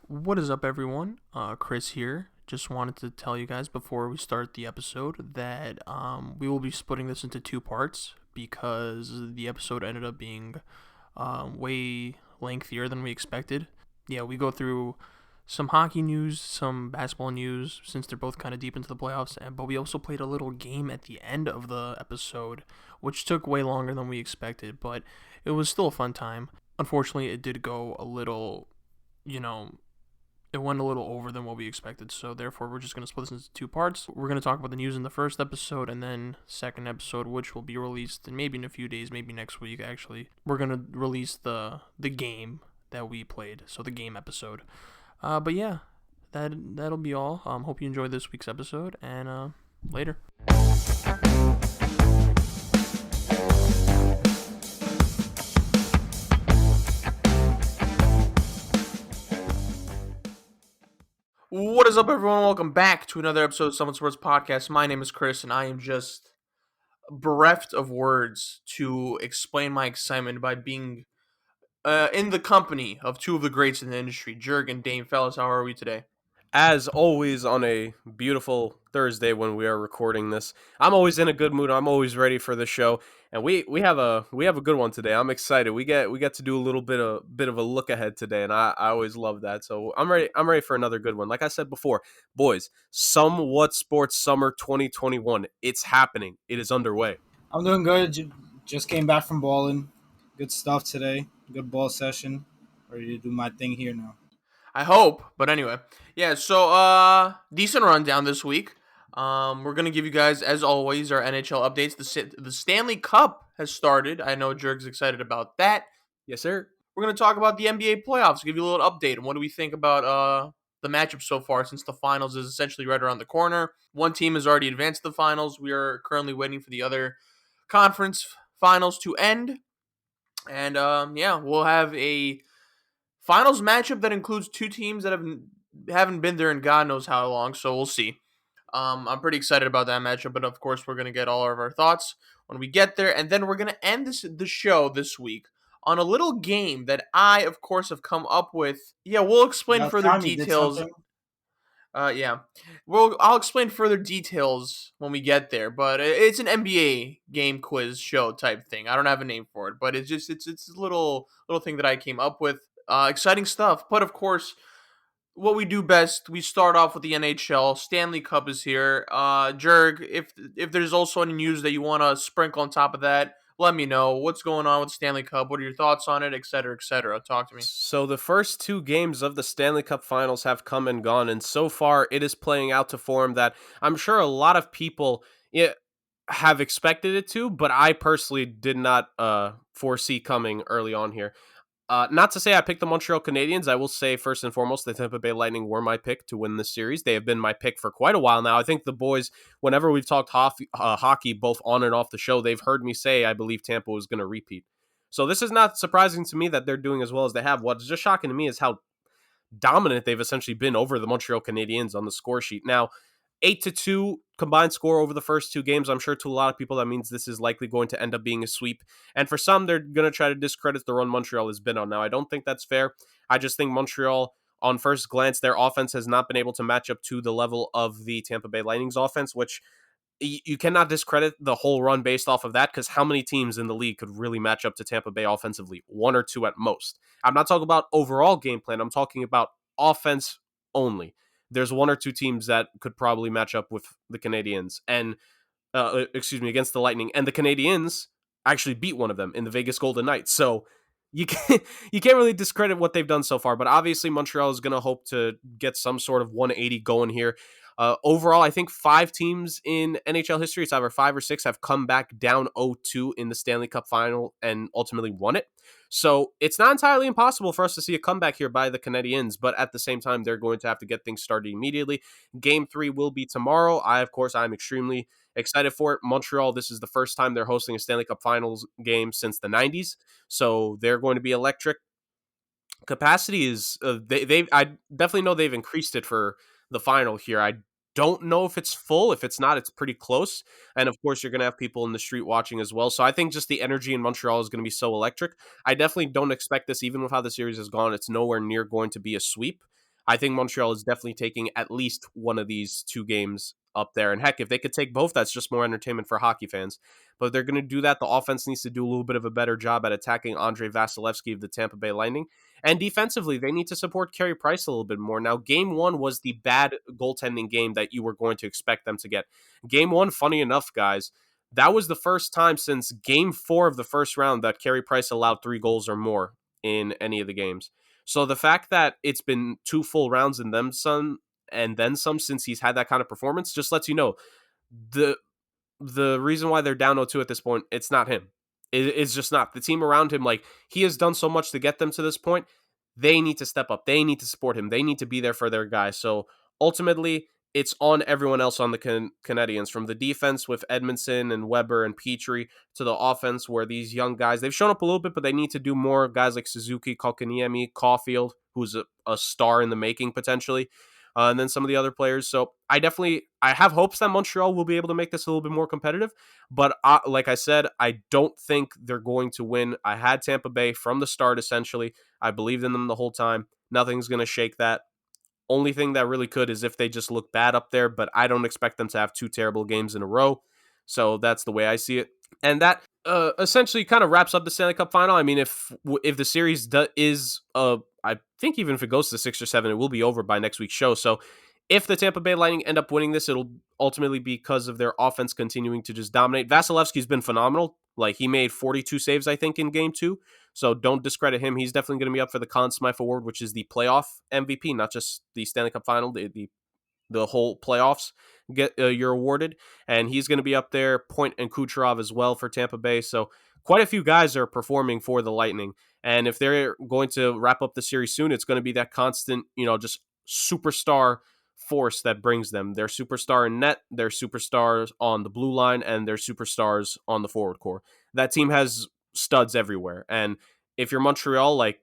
What is up, everyone? Chris here. Just wanted to tell you guys before we start the episode that we will be splitting this into two parts because the episode ended up being way lengthier than we expected. Yeah, we go through some hockey news, some basketball news, since they're both kind of deep into the playoffs, but we also played a little game at the end of the episode, which took way longer than we expected, but it was still a fun time. Unfortunately, it did go a little, you know, it went a little over than what we expected, so therefore we're just going to split this into two parts. We're going to talk about the news in the first episode, and then second episode, which will be released maybe in a few days, maybe next week actually. We're going to release the game that we played, so the game episode. But yeah, that'll be all. Hope you enjoyed this week's episode, and later. What is up, everyone? Welcome back to another episode of SomeWhatSports Podcast. My name is Chris, and I am just bereft of words to explain my excitement by being in the company of two of the greats in the industry, Jurg and Dame. Fellas, how are we today? As always, on a beautiful Thursday when we are recording this, I'm always in a good mood. I'm always ready for the show, and we have a good one today. I'm excited. We get to do a little bit of a look ahead today, and I always love that. So I'm ready. I'm ready for another good one. Like I said before, boys, Somewhat Sports Summer 2021. It's happening. It is underway. I'm doing good. Just came back from balling. Good stuff today. Good ball session. Ready to do my thing here now. I hope, but anyway, yeah. So decent rundown this week. We're gonna give you guys, as always, our NHL updates. The Stanley Cup has started. I know Jurg's excited about that. Yes, sir. We're going to talk about the NBA playoffs, give you a little update on what do we think about the matchup so far, since the finals is essentially right around the corner. One team has already advanced to the finals. We are currently waiting for the other conference finals to end. And yeah, we'll have a finals matchup that includes two teams that haven't been there in God knows how long, so we'll see. I'm pretty excited about that matchup, but of course we're going to get all of our thoughts when we get there, and then we're going to end the show this week on a little game that I, of course, have come up with. Yeah, we'll explain About further time you did details. something. Yeah, I'll explain further details when we get there. But it's an NBA game quiz show type thing. I don't have a name for it, but it's a little thing that I came up with. Exciting stuff. But of course, what we do best, we start off with the NHL. Stanley Cup is here. Jurg, if there's also any news that you want to sprinkle on top of that, let me know. What's going on with Stanley Cup? What are your thoughts on it, et cetera, et cetera? Talk to me. So the first two games of the Stanley Cup Finals have come and gone, and so far it is playing out to form that I'm sure a lot of people have expected it to, but I personally did not foresee coming early on here. Not to say I picked the Montreal Canadiens. I will say, first and foremost, the Tampa Bay Lightning were my pick to win this series. They have been my pick for quite a while now. I think the boys, whenever we've talked hockey, both on and off the show, they've heard me say I believe Tampa was going to repeat. So this is not surprising to me that they're doing as well as they have. What's just shocking to me is how dominant they've essentially been over the Montreal Canadiens on the score sheet. Now, 8-2 combined score over the first two games. I'm sure to a lot of people that means this is likely going to end up being a sweep. And for some, they're going to try to discredit the run Montreal has been on. Now, I don't think that's fair. I just think Montreal, on first glance, their offense has not been able to match up to the level of the Tampa Bay Lightning's offense, which you cannot discredit the whole run based off of that, because how many teams in the league could really match up to Tampa Bay offensively? One or two at most. I'm not talking about overall game plan. I'm talking about offense only. There's one or two teams that could probably match up with the Canadiens and, against the Lightning. And the Canadiens actually beat one of them in the Vegas Golden Knights. So you can't really discredit what they've done so far. But obviously Montreal is going to hope to get some sort of 180 going here. Overall, I think 5 teams in NHL history, it's either 5 or 6, have come back down 0-2 in the Stanley Cup Final and ultimately won it. So it's not entirely impossible for us to see a comeback here by the Canadiens, but at the same time, they're going to have to get things started immediately. Game 3 will be tomorrow. I'm extremely excited for it. Montreal, this is the first time they're hosting a Stanley Cup Finals game since the 90s, so they're going to be electric. Capacity is, I definitely know they've increased it for the final here. I don't know if it's full. If it's not, it's pretty close. And of course, you're going to have people in the street watching as well. So I think just the energy in Montreal is going to be so electric. I definitely don't expect this, even with how the series has gone. It's nowhere near going to be a sweep. I think Montreal is definitely taking at least one of these 2 games up there. And heck, if they could take both, that's just more entertainment for hockey fans. But if they're going to do that, the offense needs to do a little bit of a better job at attacking Andrei Vasilevsky of the Tampa Bay Lightning. And defensively, they need to support Carey Price a little bit more. Now, game 1 was the bad goaltending game that you were going to expect them to get. Game 1, funny enough, guys, that was the first time since game 4 of the first round that Carey Price allowed 3 goals or more in any of the games. So the fact that it's been 2 full rounds and then some since he's had that kind of performance just lets you know the reason why they're down 0-2 at this point, it's not him. It's just not. The team around him, like, he has done so much to get them to this point. They need to step up. They need to support him. They need to be there for their guys. So ultimately, it's on everyone else on the Canadiens, from the defense with Edmondson and Weber and Petrie to the offense where these young guys, they've shown up a little bit, but they need to do more. Guys like Suzuki, Kotkaniemi, Caulfield, who's a star in the making potentially, and then some of the other players. So I have hopes that Montreal will be able to make this a little bit more competitive. But like I said, I don't think they're going to win. I had Tampa Bay from the start, essentially. I believed in them the whole time. Nothing's going to shake that. Only thing that really could is if they just look bad up there, but I don't expect them to have 2 terrible games in a row. So that's the way I see it. And that essentially kind of wraps up the Stanley Cup Final. I mean, if the series I think even if it goes to 6 or 7, it will be over by next week's show. So if the Tampa Bay Lightning end up winning this, it'll ultimately be because of their offense continuing to just dominate. Vasilevsky's been phenomenal. Like, he made 42 saves, I think, in game 2. So don't discredit him. He's definitely going to be up for the Conn Smythe Award, which is the playoff MVP, not just the Stanley Cup Final, the whole playoffs you're awarded. And he's going to be up there, Point and Kucherov as well for Tampa Bay. So quite a few guys are performing for the Lightning. And if they're going to wrap up the series soon, it's going to be that constant, just superstar force that brings them. They're superstar in net, they're superstars on the blue line, and they're superstars on the forward core. That team has studs everywhere. And if you're Montreal, like,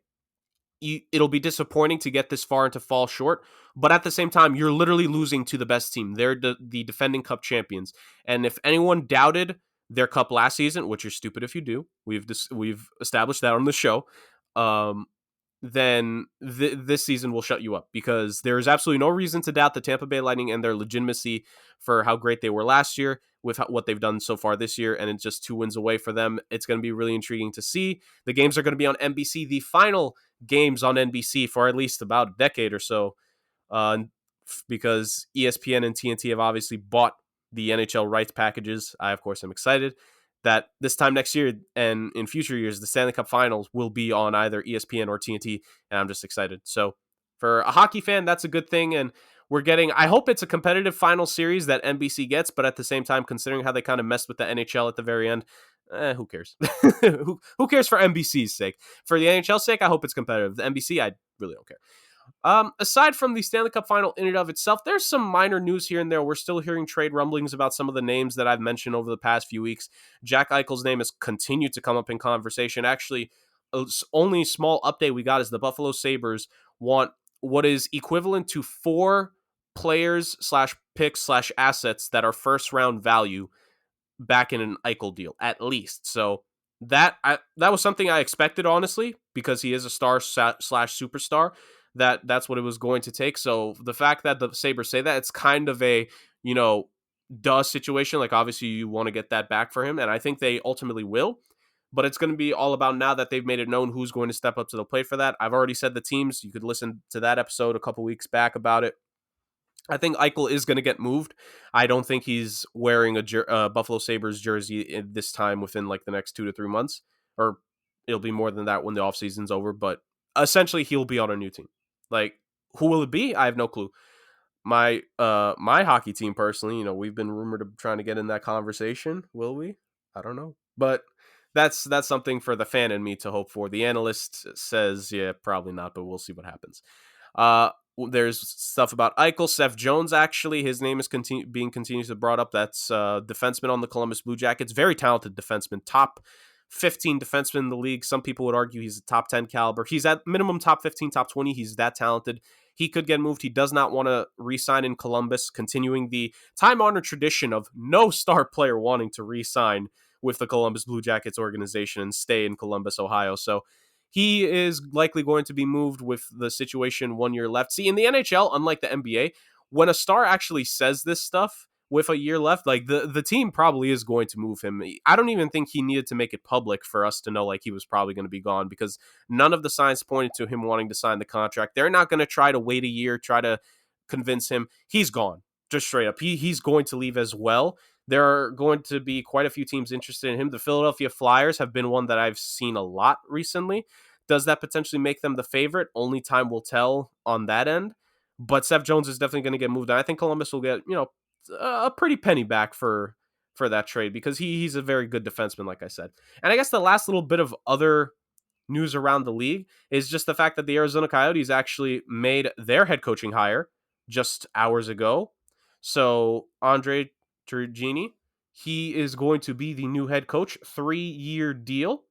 it'll be disappointing to get this far and to fall short, but at the same time, you're literally losing to the best team. They're the defending cup champions. And if anyone doubted their cup last season, which you're stupid if you do, we've established that on the show, then this season will shut you up, because there is absolutely no reason to doubt the Tampa Bay Lightning and their legitimacy for how great they were last year with what they've done so far this year, and it's just 2 wins away for them. It's going to be really intriguing to see. The games are going to be on NBC, the final games on NBC for at least about a decade or so, because ESPN and TNT have obviously bought the NHL rights packages. I, of course, am excited that this time next year and in future years, the Stanley Cup Finals will be on either ESPN or TNT, and I'm just excited. So for a hockey fan, that's a good thing, and I hope it's a competitive final series that NBC gets, but at the same time, considering how they kind of messed with the NHL at the very end, who cares? Who cares for NBC's sake? For the NHL's sake, I hope it's competitive. The NBC, I really don't care. Aside from the Stanley Cup Final in and of itself, there's some minor news here and there. We're still hearing trade rumblings about some of the names that I've mentioned over the past few weeks. Jack Eichel's name has continued to come up in conversation. Actually, only small update we got is the Buffalo Sabres want what is equivalent to 4 players / picks / assets that are first round value back in an Eichel deal, at least. So that was something I expected, honestly, because he is a star / superstar. That's what it was going to take. So the fact that the Sabres say that, it's kind of a, duh situation. Like, obviously you want to get that back for him, and I think they ultimately will. But it's going to be all about now that they've made it known who's going to step up to the plate for that. I've already said the teams. You could listen to that episode a couple weeks back about it. I think Eichel is going to get moved. I don't think he's wearing a Buffalo Sabres jersey this time within like the next 2 to 3 months, or it'll be more than that when the offseason's over. But essentially, he'll be on a new team. Like, who will it be? I have no clue. My hockey team, personally, we've been rumored of trying to get in that conversation. Will we? I don't know. But that's something for the fan in me to hope for. The analyst says, yeah, probably not, but we'll see what happens. There's stuff about Eichel. Seth Jones, actually, his name is being continuously brought up. That's defenseman on the Columbus Blue Jackets. Very talented defenseman. Top 15 defenseman in the league. Some people would argue he's a top 10 caliber. He's at minimum top 15, top 20. He's that talented. He could get moved. He does not want to re-sign in Columbus, continuing the time-honored tradition of no star player wanting to re-sign with the Columbus Blue Jackets organization and stay in Columbus, Ohio. So he is likely going to be moved with the situation 1 year left. See, in the NHL, unlike the NBA, when a star actually says this stuff with a year left, like the team probably is going to move him. I don't even think he needed to make it public for us to know like he was probably going to be gone, because none of the signs pointed to him wanting to sign the contract. They're not going to try to wait a year, try to convince him. He's gone, just straight up. He's going to leave as well. There are going to be quite a few teams interested in him. The Philadelphia Flyers have been one that I've seen a lot recently. Does that potentially make them the favorite? Only time will tell on that end. But Seth Jones is definitely going to get moved on. I think Columbus will get, a pretty penny back for that trade, because he's a very good defenseman, like I said. And I guess the last little bit of other news around the league is just the fact that the Arizona Coyotes actually made their head coaching hire just hours ago. So Andre Turgeon, he is going to be the new head coach, 3-year deal.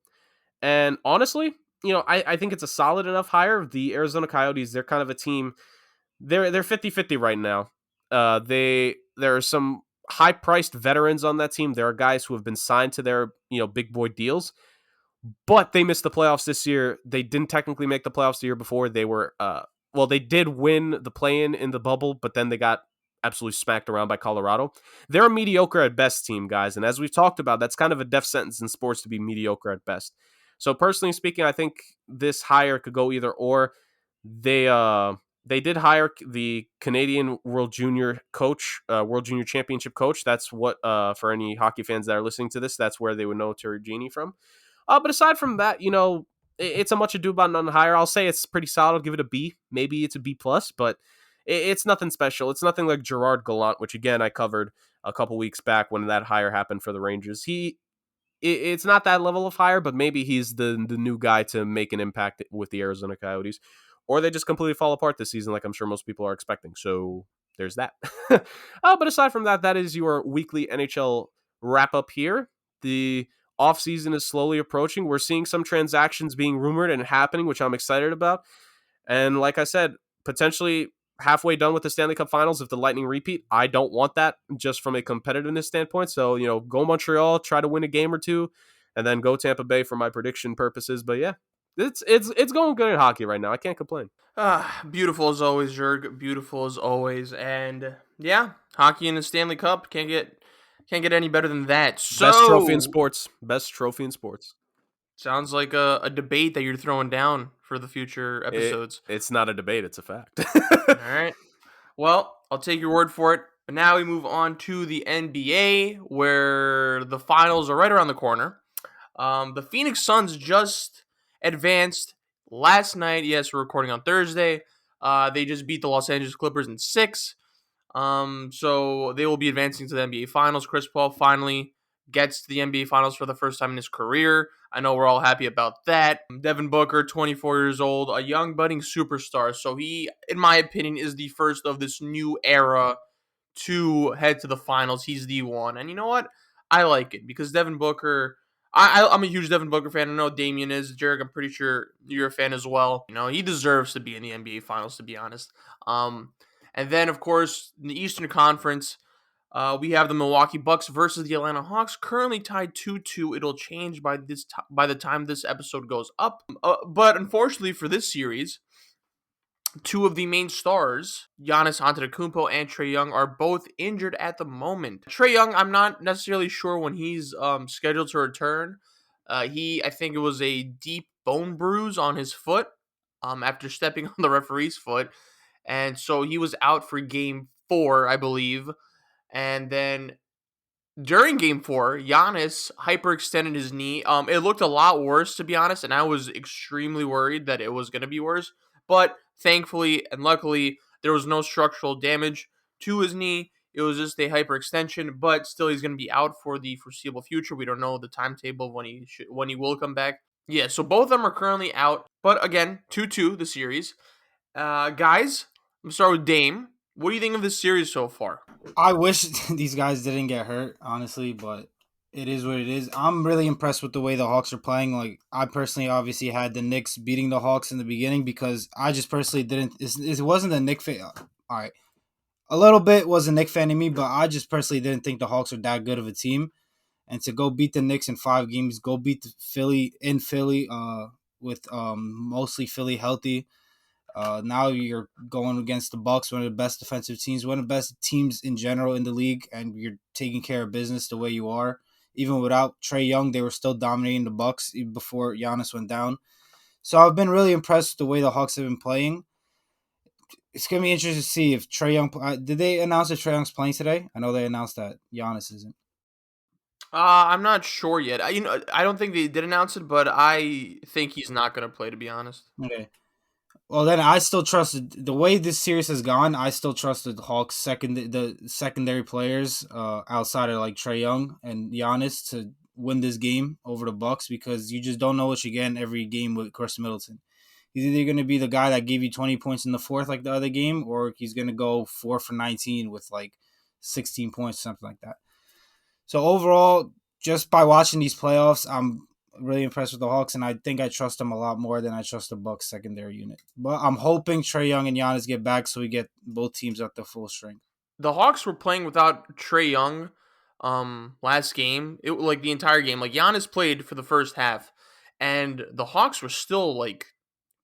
And honestly, I think it's a solid enough hire. The Arizona Coyotes, they're kind of a team. They're 50-50 right now. There are some high-priced veterans on that team. There are guys who have been signed to their, big boy deals, but they missed the playoffs this year. They didn't technically make the playoffs the year before. They were, they did win the play-in in the bubble, but then they got absolutely smacked around by Colorado. They're a mediocre at best team, guys. And as we've talked about, that's kind of a death sentence in sports to be mediocre at best. So personally speaking, I think this hire could go either or. They did hire the Canadian World Junior coach, World Junior Championship coach. That's what, for any hockey fans that are listening to this, that's where they would know Turgeon from. But aside from that, it's a much ado about none hire. I'll say it's pretty solid. I'll give it a B. Maybe it's a B+, but it's nothing special. It's nothing like Gerard Gallant, which, again, I covered a couple weeks back when that hire happened for the Rangers. It's not that level of hire, but maybe he's the new guy to make an impact with the Arizona Coyotes. Or they just completely fall apart this season, like I'm sure most people are expecting. So there's that. But aside from that, that is your weekly NHL wrap-up here. The offseason is slowly approaching. We're seeing some transactions being rumored and happening, which I'm excited about. And like I said, potentially halfway done with the Stanley Cup Finals if the Lightning repeat. I don't want that just from a competitiveness standpoint. So, go Montreal, try to win a game or two, and then go Tampa Bay for my prediction purposes. But yeah, it's going good in hockey right now. I can't complain. Beautiful as always, Jurg. Beautiful as always. And yeah, hockey in the Stanley Cup can't get any better than that. So, best trophy in sports. Best trophy in sports. Sounds like a debate that you're throwing down for the future episodes. It's not a debate. It's a fact. All right. Well, I'll take your word for it. But now we move on to the NBA, where the finals are right around the corner. The Phoenix Suns just advanced last night. Yes, we're recording on Thursday. They just beat the Los Angeles Clippers in 6. So they will be advancing to the NBA Finals. Chris Paul finally gets to the NBA Finals for the first time in his career. I know we're all happy about that. Devin Booker, 24 years old, a young budding superstar. So he, in my opinion, is the first of this new era to head to the finals. He's the one. And you know what? I like it because Devin Booker, I'm a huge Devin Booker fan. I know Damian is. Jurg, I'm pretty sure you're a fan as well. He deserves to be in the NBA Finals, to be honest. And then, of course, in the Eastern Conference, we have the Milwaukee Bucks versus the Atlanta Hawks, currently tied 2-2. It'll change by the time this episode goes up. But unfortunately for this series, two of the main stars, Giannis Antetokounmpo and Trae Young, are both injured at the moment. Trae Young, I'm not necessarily sure when he's scheduled to return. I think it was a deep bone bruise on his foot after stepping on the referee's foot. And so he was out for Game 4, I believe. And then during Game 4, Giannis hyperextended his knee. It looked a lot worse, to be honest, and I was extremely worried that it was going to be worse. But thankfully and luckily, there was no structural damage to his knee. It was just a hyperextension, but still he's going to be out for the foreseeable future. We don't know the timetable of when he will come back. Yeah, so both of them are currently out. But again, 2-2 the series. Guys, I'm start with Dame. What do you think of this series so far? I wish these guys didn't get hurt, honestly, but it is what it is. I'm really impressed with the way the Hawks are playing. Like, I personally obviously had the Knicks beating the Hawks in the beginning because I just personally didn't. It wasn't a Knicks fan. All right. A little bit was a Knicks fan in me, but I just personally didn't think the Hawks are that good of a team. And to go beat the Knicks in 5 games, go beat the Philly in Philly, with mostly Philly healthy. Now you're going against the Bucks, one of the best defensive teams, one of the best teams in general in the league, and you're taking care of business the way you are. Even without Trae Young, they were still dominating the Bucks even before Giannis went down. So I've been really impressed with the way the Hawks have been playing. It's gonna be interesting to see if Trae Young. Did they announce if Trae Young's playing today? I know they announced that Giannis isn't. I'm not sure yet. I don't think they did announce it, but I think he's not going to play, to be honest. Okay. Well, then I still trust the way this series has gone. I still trust the Hawks the secondary players outside of like Trae Young and Giannis to win this game over the Bucks because you just don't know what you get in every game with Chris Middleton. He's either going to be the guy that gave you 20 points in the fourth like the other game, or he's going to go 4 for 19 with like 16 points, something like that. So overall, just by watching these playoffs, I'm really impressed with the Hawks, and I think I trust them a lot more than I trust the Bucks secondary unit. But I'm hoping Trae Young and Giannis get back so we get both teams at their full strength. The Hawks were playing without Trae Young last game. It like the entire game. Like Giannis played for the first half, and the Hawks were still like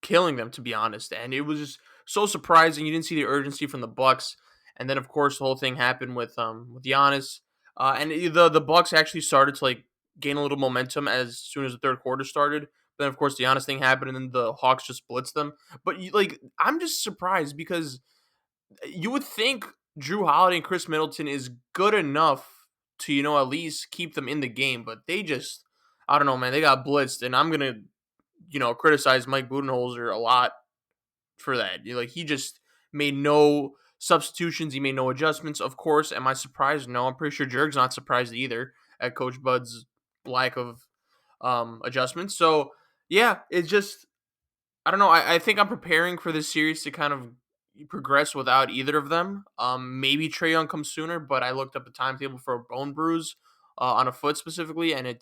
killing them, to be honest. And it was just so surprising. You didn't see the urgency from the Bucks, and then of course the whole thing happened with Giannis. The Bucks actually started to like gain a little momentum as soon as the third quarter started. Then of course the Giannis thing happened, and then the Hawks just blitzed them. But I'm just surprised because you would think Drew Holiday and Chris Middleton is good enough to at least keep them in the game, but they just I don't know, man. They got blitzed, and I'm gonna criticize Mike Budenholzer a lot for that. He just made no substitutions. He made no adjustments. Of course, am I surprised? No, I'm pretty sure Jurg's not surprised either at Coach Bud's lack of adjustments. So yeah, it's just I don't know. I think I'm preparing for this series to kind of progress without either of them. Maybe Trae Young comes sooner, but I looked up the timetable for a bone bruise on a foot specifically, and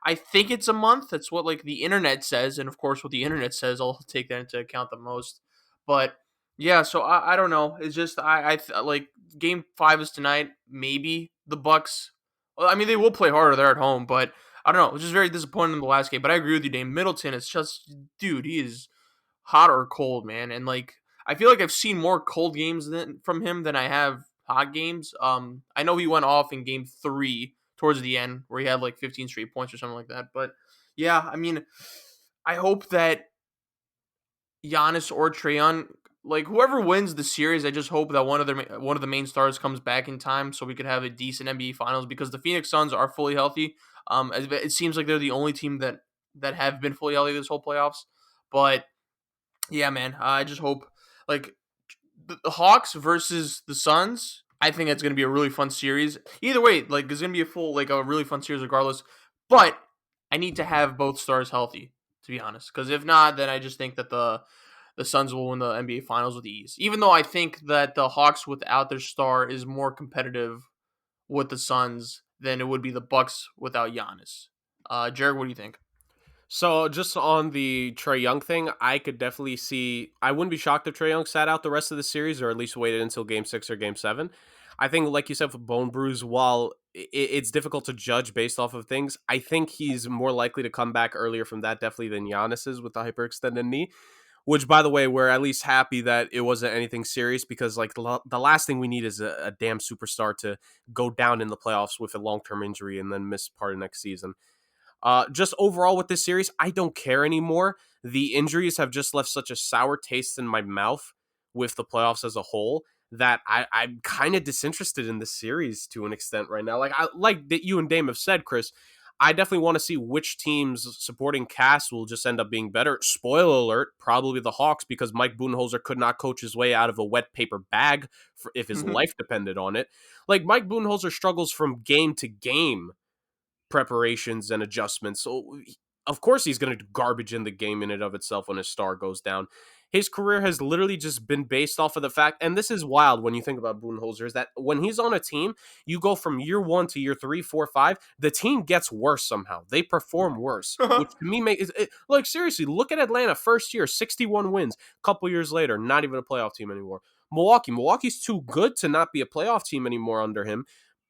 I think it's a month. That's what like the internet says, and of course, what the internet says, I'll take that into account the most. But yeah, so I don't know. It's just like Game 5 is tonight. Maybe the Bucks. Well, I mean, they will play harder. They're at home, but I don't know. It was just very disappointing in the last game. But I agree with you, Dame. Middleton is just, dude, he is hot or cold, man. And like, I feel like I've seen more cold games from him than I have hot games. I know he went off in Game 3 towards the end where he had like 15 straight points or something like that. But yeah, I mean, I hope that Giannis or Trae Young, like whoever wins the series, I just hope that one of the main stars comes back in time so we could have a decent NBA Finals because the Phoenix Suns are fully healthy. It seems like they're the only team that have been fully healthy this whole playoffs. But yeah, man, I just hope like the Hawks versus the Suns. I think it's going to be a really fun series. Either way, like it's going to be a really fun series regardless. But I need to have both stars healthy, to be honest, because if not, then I just think that the Suns will win the NBA Finals with ease. Even though I think that the Hawks without their star is more competitive with the Suns than it would be the Bucks without Giannis. Jared, what do you think? So just on the Trae Young thing, I could definitely see. I wouldn't be shocked if Trae Young sat out the rest of the series, or at least waited until Game 6 or Game 7. I think, like you said, with bone bruise, while it's difficult to judge based off of things, I think he's more likely to come back earlier from that definitely than Giannis is with the hyperextended knee. Which, by the way, we're at least happy that it wasn't anything serious because, like, the last thing we need is a damn superstar to go down in the playoffs with a long-term injury and then miss part of next season. Just overall with this series, I don't care anymore. The injuries have just left such a sour taste in my mouth with the playoffs as a whole that I'm kind of disinterested in this series to an extent right now. Like that you and Dame have said, Chris, I definitely want to see which teams supporting cast will just end up being better. Spoiler alert, probably the Hawks because Mike Budenholzer could not coach his way out of a wet paper bag if his life depended on it. Like Mike Budenholzer struggles from game to game preparations and adjustments. So of course he's going to garbage in the game in and of itself when his star goes down. His career has literally just been based off of the fact, and this is wild when you think about Budenholzer, is that when he's on a team, you go from year 1 to year 3, 4, 5, the team gets worse somehow. They perform worse, which to me makes like seriously, look at Atlanta first year, 61 wins. Couple years later, not even a playoff team anymore. Milwaukee's too good to not be a playoff team anymore under him,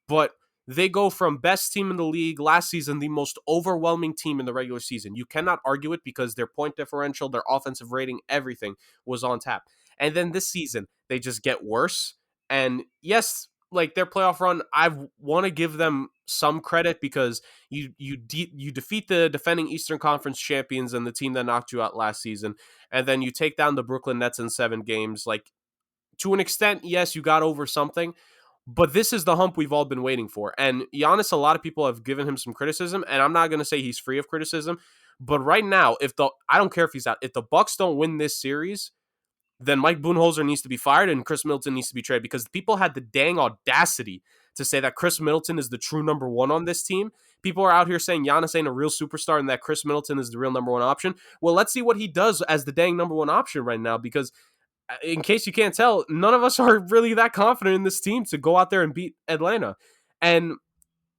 but They go from best team in the league last season, the most overwhelming team in the regular season. You cannot argue it because their point differential, their offensive rating, everything was on tap. And then this season, they just get worse. And yes, like their playoff run, I want to give them some credit because you defeat the defending Eastern Conference champions and the team that knocked you out last season, and then you take down the Brooklyn Nets in 7 games. Like, to an extent, yes, you got over something, but this is the hump we've all been waiting for. And Giannis, a lot of people have given him some criticism, and I'm not going to say he's free of criticism, but right now, I don't care if he's out, if the Bucks don't win this series, then Mike Budenholzer needs to be fired and Chris Middleton needs to be traded, because people had the dang audacity to say that Chris Middleton is the true number one on this team. People are out here saying Giannis ain't a real superstar and that Chris Middleton is the real number one option. Well, let's see what he does as the dang number one option right now, because in case you can't tell, none of us are really that confident in this team to go out there and beat Atlanta. And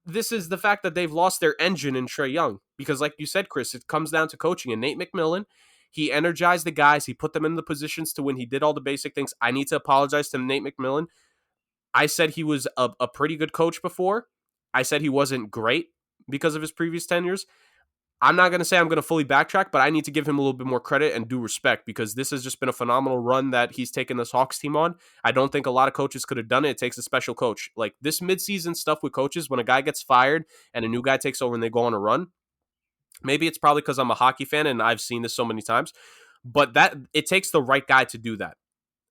this is the fact that they've lost their engine in Trae Young. Because like you said, Chris, it comes down to coaching. And Nate McMillan, he energized the guys. He put them in the positions to win. He did all the basic things. I need to apologize to Nate McMillan. I said he was a pretty good coach before. I said he wasn't great because of his previous tenures. I'm not going to say I'm going to fully backtrack, but I need to give him a little bit more credit and due respect, because this has just been a phenomenal run that he's taken this Hawks team on. I don't think a lot of coaches could have done it. It takes a special coach. Like this midseason stuff with coaches, when a guy gets fired and a new guy takes over and they go on a run, maybe it's probably because I'm a hockey fan and I've seen this so many times, but that it takes the right guy to do that.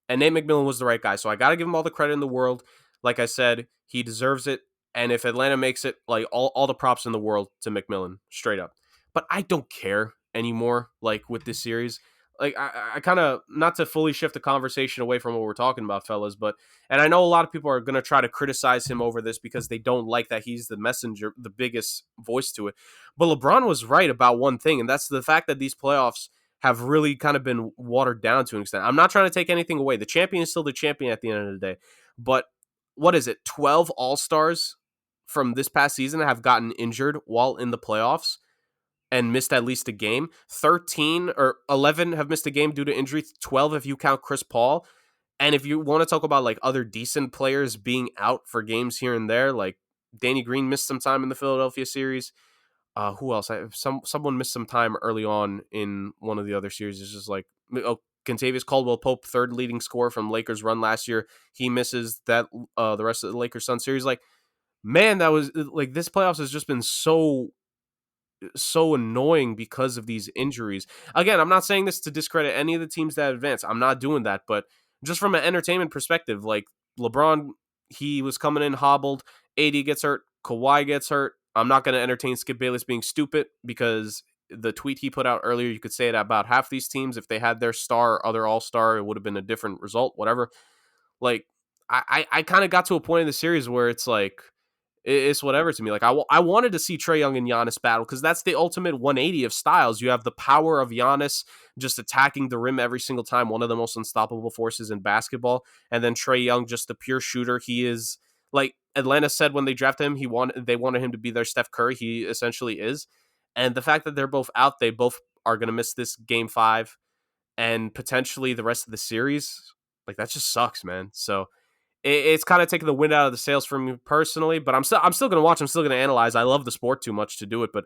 And Nate McMillan was the right guy. So I got to give him all the credit in the world. Like I said, he deserves it. And if Atlanta makes it, like all the props in the world to McMillan, straight up. But I don't care anymore, like, with this series. Like, I kind of, not to fully shift the conversation away from what we're talking about, fellas, but, and I know a lot of people are going to try to criticize him over this because they don't like that he's the messenger, the biggest voice to it. But LeBron was right about one thing, and that's the fact that these playoffs have really kind of been watered down to an extent. I'm not trying to take anything away. The champion is still the champion at the end of the day. But what is it? 12 All-Stars from this past season have gotten injured while in the playoffs and missed at least a game. 13 or 11 have missed a game due to injury. 12 if you count Chris Paul. And if you want to talk about like other decent players being out for games here and there, like Danny Green missed some time in the Philadelphia series. Who else? Someone missed some time early on in one of the other series. It's just like, Kentavious Caldwell-Pope, third leading scorer from Lakers run last year. He misses that the rest of the Lakers-Suns series. Like, man, that was like, this playoffs has just been so annoying because of these injuries. Again, I'm not saying this to discredit any of the teams that advance. I'm not doing that, but just from an entertainment perspective, like LeBron, he was coming in hobbled. AD gets hurt. Kawhi gets hurt. I'm not going to entertain Skip Bayless being stupid, because the tweet he put out earlier, you could say it about half these teams. If they had their star, other all-star, it would have been a different result, whatever. Like, I kind of got to a point in the series where it's like, it's whatever to me. Like, I wanted to see Trae Young and Giannis battle, because that's the ultimate 180 of styles. You have the power of Giannis just attacking the rim every single time, one of the most unstoppable forces in basketball, and then Trae Young, just the pure shooter. He is, like Atlanta said when they drafted him, they wanted him to be their Steph Curry. He essentially is. And the fact that they're both out, they both are going to miss this game 5 and potentially the rest of the series, like, that just sucks, man. So it's kind of taking the wind out of the sails for me personally, but I'm still going to watch. I'm still going to analyze. I love the sport too much to do it, but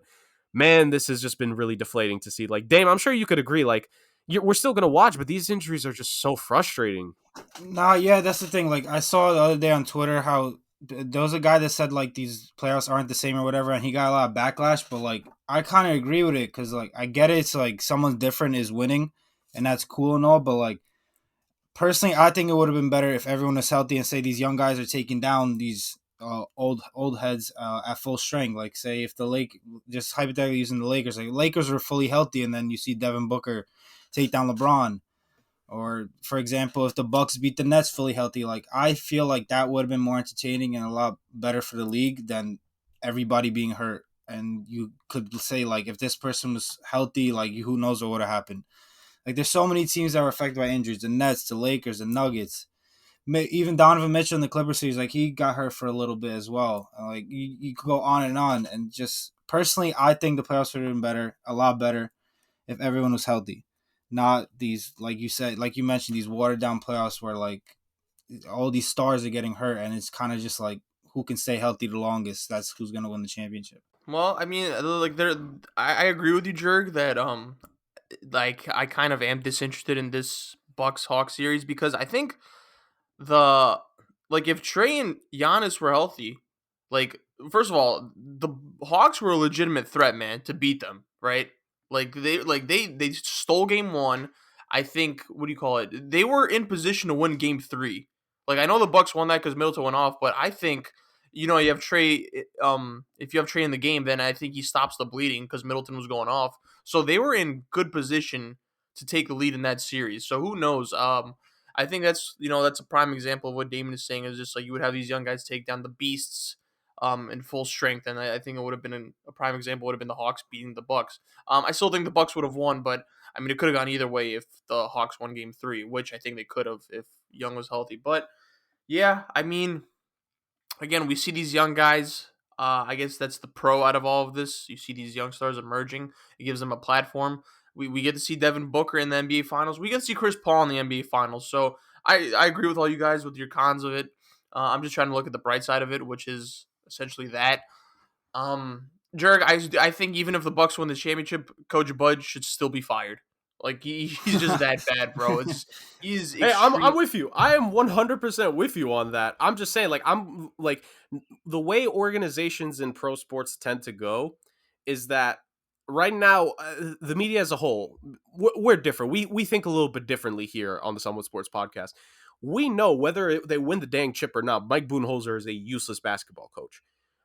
man, this has just been really deflating to see. Like, Dame, I'm sure you could agree. Like, we're still going to watch, but these injuries are just so frustrating. Nah, yeah, that's the thing. Like, I saw the other day on Twitter how there was a guy that said like these playoffs aren't the same or whatever, and he got a lot of backlash. But like, I kind of agree with it, because like, I get it. It's like someone different is winning, and that's cool and all. But like, personally, I think it would have been better if everyone was healthy and say these young guys are taking down these old heads at full strength. Like, say if just hypothetically using the Lakers, like Lakers were fully healthy, and then you see Devin Booker take down LeBron. Or, for example, if the Bucks beat the Nets fully healthy, like, I feel like that would have been more entertaining and a lot better for the league than everybody being hurt. And you could say, like, if this person was healthy, like, who knows what would have happened. Like, there's so many teams that were affected by injuries. The Nets, the Lakers, the Nuggets. Even Donovan Mitchell in the Clippers series, like, he got hurt for a little bit as well. Like, you could go on. And just, personally, I think the playoffs would have been better, a lot better, if everyone was healthy. Not these, like you said, like you mentioned, these watered down playoffs where like all these stars are getting hurt, and it's kind of just like, who can stay healthy the longest. That's who's gonna win the championship. Well, I mean, like I agree with you, Jurg, that like I kind of am disinterested in this Bucks Hawks series because I think the like if Trae and Giannis were healthy, like first of all, the Hawks were a legitimate threat, man, to beat them, right? They stole game 1. I think what do you call it? They were in position to win game 3. Like I know the Bucks won that cuz Middleton went off, but I think you have Trae if you have Trae in the game, then I think he stops the bleeding cuz Middleton was going off. So they were in good position to take the lead in that series. So who knows? I think that's a prime example of what Damon is saying is just like you would have these young guys take down the beasts in full strength, and I think it would have been a prime example would have been the Hawks beating the Bucks. I still think the Bucks would have won, but I mean it could have gone either way if the Hawks won Game 3, which I think they could have if Young was healthy. But yeah, I mean, again, we see these young guys. I guess that's the pro out of all of this. You see these young stars emerging. It gives them a platform. We get to see Devin Booker in the NBA Finals. We get to see Chris Paul in the NBA Finals. So I agree with all you guys with your cons of it. I'm just trying to look at the bright side of it, which is essentially that. Jurg, I think even if the Bucks win the championship, Coach Bud should still be fired. Like he's just that bad, bro. He's Hey, I'm with you. I am 100% with you on that. I'm just saying, like, I'm like the way organizations in pro sports tend to go is that right now the media as a whole we're different. We think a little bit differently here on the Somewhat Sports Podcast. We know whether they win the dang chip or not, Mike Budenholzer is a useless basketball coach.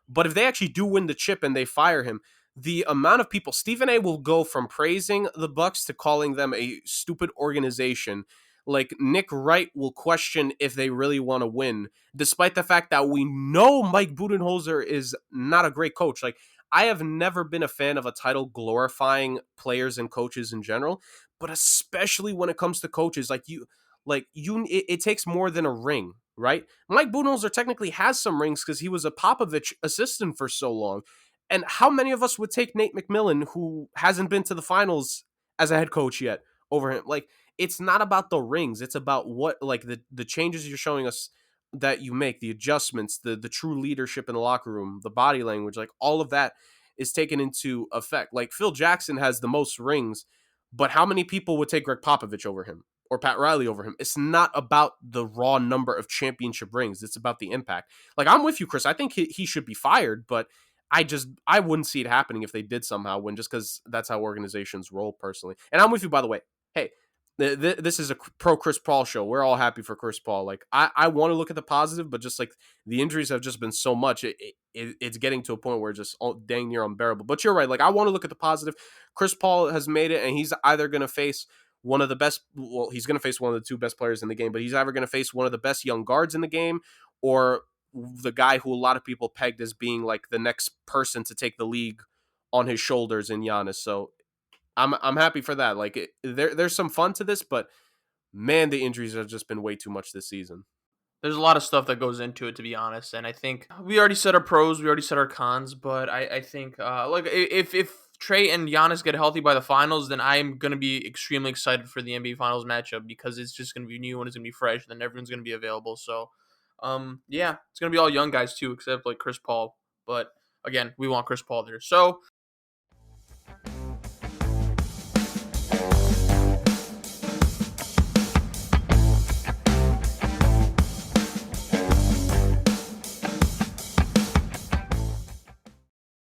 But if they actually do win the chip and they fire him, the amount of people Stephen A will go from praising the Bucks to calling them a stupid organization. Like Nick Wright will question if they really want to win, despite the fact that we know Mike Budenholzer is not a great coach. Like I have never been a fan of a title glorifying players and coaches in general, but especially when it comes to coaches, it takes more than a ring, right? Mike Budenholzer technically has some rings because he was a Popovich assistant for so long. And how many of us would take Nate McMillan, who hasn't been to the finals as a head coach yet, over him? Like, it's not about the rings. It's about what, like, the changes you're showing us that you make, the adjustments, the true leadership in the locker room, the body language, like, all of that is taken into effect. Like, Phil Jackson has the most rings, but how many people would take Greg Popovich over him? Or Pat Riley over him? It's not about the raw number of championship rings. It's about the impact. Like, I'm with you, Chris. I think he should be fired, but I wouldn't see it happening if they did somehow win, just because that's how organizations roll personally. And I'm with you, by the way. Hey, this is a pro Chris Paul show. We're all happy for Chris Paul. Like I want to look at the positive, but just like the injuries have just been so much, it's getting to a point where it's just dang near unbearable. But you're right. Like I want to look at the positive. Chris Paul has made it, and he's either going to face one of the best. Well, he's going to face one of the two best players in the game, but he's either going to face one of the best young guards in the game, or the guy who a lot of people pegged as being like the next person to take the league on his shoulders in Giannis. So I'm happy for that. Like there's some fun to this, but man, the injuries have just been way too much this season. There's a lot of stuff that goes into it, to be honest, and I think we already said our pros, we already said our cons, but I think like if Trae and Giannis get healthy by the finals, then I'm gonna be extremely excited for the NBA Finals matchup because it's just gonna be new and it's gonna be fresh, and then everyone's gonna be available. So, yeah, it's gonna be all young guys too, except like Chris Paul. But again, we want Chris Paul there. So